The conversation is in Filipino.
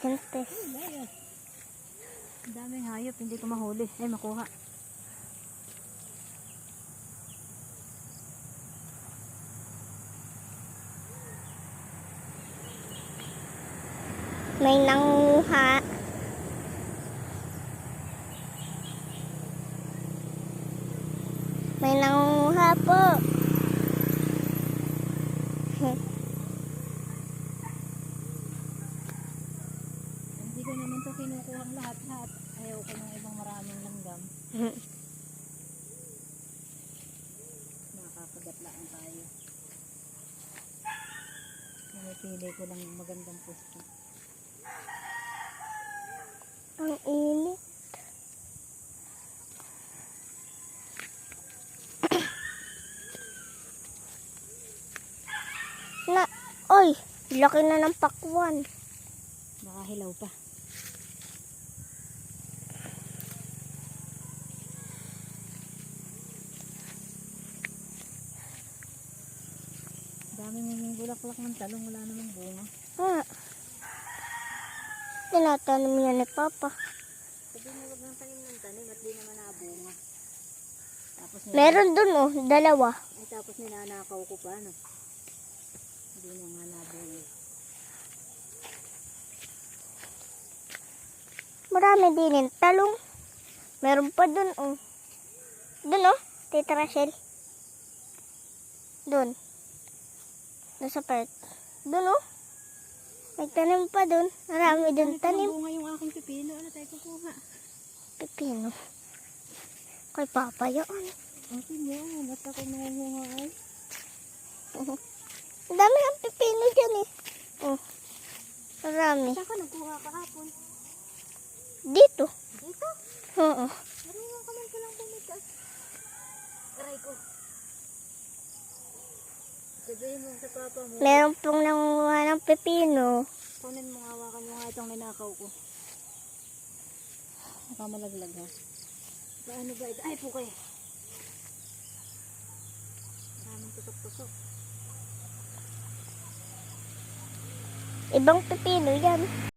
Hintes. Ang daming hayop, hindi ko mahuli. Ay, makuha. May nanguha. May nanguha po. Hindi ko naman to kinukuha ang lahat-lahat. Ayaw ko ng ibang maraming langgam. Nakakagatlaan tayo. Pinipili ko lang yung magandang pwesto. Ang init. Oy, laki na ng pakwan. Nakahilaw pa. Daming bulaklak ng talong, wala namang bunga. Tinatanim yan ni Papa. Sabi mo wag nang tanim ng tanim at di naman nabunga. Tapos Meron dun oh, dalawa. Ay, tapos ninanakaw ko pa, no? Hindi na nga nabunga. Marami din yung talong. Meron pa dun oh. Dun oh, Tita Rachel. Dun. Dun sa part. Dun oh. May tanim pa dun. Marami dun tanim. Bunga yung aking pipino. Ano tayo kukuha? Pipino. Kay Papa yun. Okay mo, basta kung nangunga ay. Ang dami ang pipino dyan eh. Oh. Marami. Saan ka nagkuha kahapon? Dito. Dito? Oo. Marunong ka man palang pumitas. Aray ko. Sabihin mo sa papa mo. Meron pong nanguha ng pipino. Kunin mo, hawakan mo nga itong ninakaw ko. Nakamalaglag ha. Paano ba ito? Ay, pukay. Maraming tusok-tusok. Ibang pipino yan.